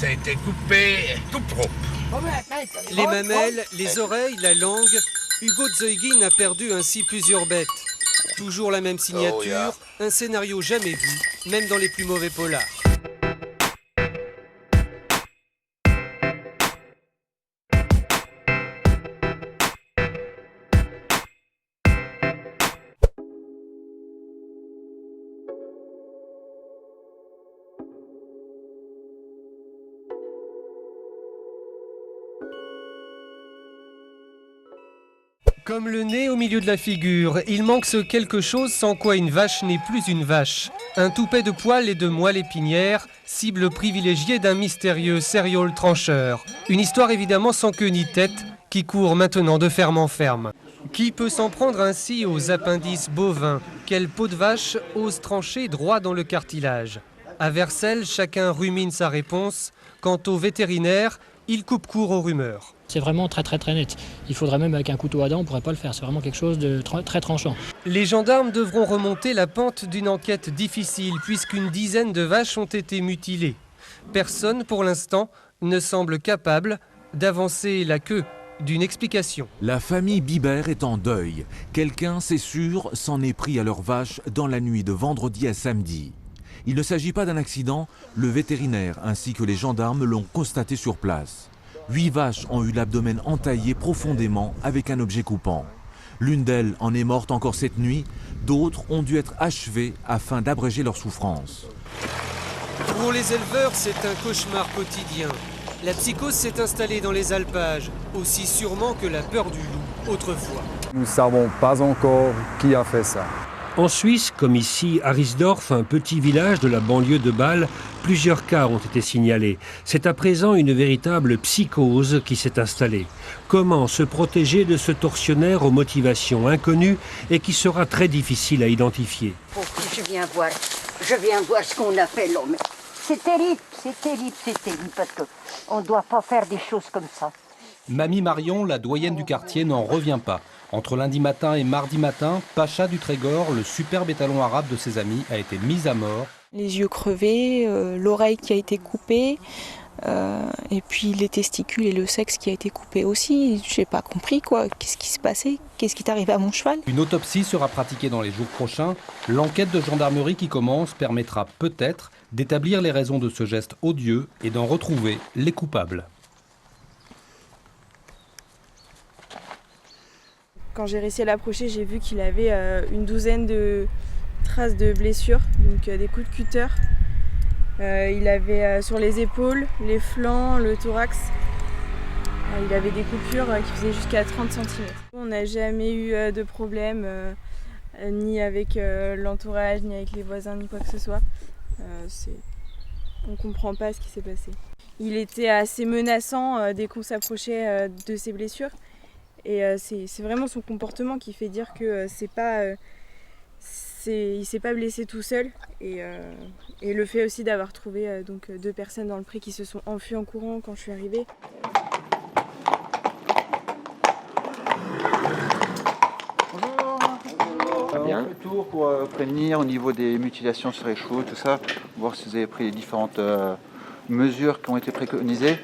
Ça a été coupé tout propre. Les mamelles, les oreilles, la langue, Hugo Zeugin a perdu ainsi plusieurs bêtes. Toujours la même signature, un scénario jamais vu, même dans les plus mauvais polars. Comme le nez au milieu de la figure, il manque ce quelque chose sans quoi une vache n'est plus une vache. Un toupet de poils et de moelle épinière, cible privilégiée d'un mystérieux serial trancheur. Une histoire évidemment sans queue ni tête, qui court maintenant de ferme en ferme. Qui peut s'en prendre ainsi aux appendices bovins? Quelle peau de vache ose trancher droit dans le cartilage? À Vercelles, chacun rumine sa réponse. Quant au vétérinaire, il coupe court aux rumeurs. C'est vraiment très net. Il faudrait même avec un couteau à dents, on ne pourrait pas le faire. C'est vraiment quelque chose de très tranchant. Les gendarmes devront remonter la pente d'une enquête difficile puisqu'une dizaine de vaches ont été mutilées. Personne, pour l'instant, ne semble capable d'avancer la queue d'une explication. La famille Bibert est en deuil. Quelqu'un, c'est sûr, s'en est pris à leurs vaches dans la nuit de vendredi à samedi. Il ne s'agit pas d'un accident, le vétérinaire ainsi que les gendarmes l'ont constaté sur place. 8 vaches ont eu l'abdomen entaillé profondément avec un objet coupant. L'une d'elles en est morte encore cette nuit, d'autres ont dû être achevées afin d'abréger leur souffrance. Pour les éleveurs, c'est un cauchemar quotidien. La psychose s'est installée dans les alpages, aussi sûrement que la peur du loup, autrefois. Nous ne savons pas encore qui a fait ça. En Suisse, comme ici, à Risdorf, un petit village de la banlieue de Bâle, plusieurs cas ont été signalés. C'est à présent une véritable psychose qui s'est installée. Comment se protéger de ce tortionnaire aux motivations inconnues et qui sera très difficile à identifier? Je viens voir ce qu'on a fait l'homme. C'est terrible, parce qu'on ne doit pas faire des choses comme ça. Mamie Marion, la doyenne du quartier, n'en revient pas. Entre lundi matin et mardi matin, Pacha du Trégor, le superbe étalon arabe de ses amis, a été mis à mort. Les yeux crevés, l'oreille qui a été coupée, et puis les testicules et le sexe qui a été coupé aussi. Je n'ai pas compris quoi. Qu'est-ce qui se passait? Qu'est-ce qui est arrivé à mon cheval? Une autopsie sera pratiquée dans les jours prochains. L'enquête de gendarmerie qui commence permettra peut-être d'établir les raisons de ce geste odieux et d'en retrouver les coupables. Quand j'ai réussi à l'approcher, j'ai vu qu'il avait une douzaine de traces de blessures, donc des coups de cutter. Il avait sur les épaules, les flancs, le thorax. Il avait des coupures qui faisaient jusqu'à 30 cm. On n'a jamais eu de problème, ni avec l'entourage, ni avec les voisins, ni quoi que ce soit. On ne comprend pas ce qui s'est passé. Il était assez menaçant dès qu'on s'approchait de ses blessures. Et c'est vraiment son comportement qui fait dire que il s'est pas blessé tout seul. Et le fait aussi d'avoir trouvé donc 2 personnes dans le pré qui se sont enfuies en courant quand je suis arrivée. On fait le tour pour prévenir au niveau des mutilations sur les chevaux, tout ça, voir si vous avez pris les différentes mesures qui ont été préconisées.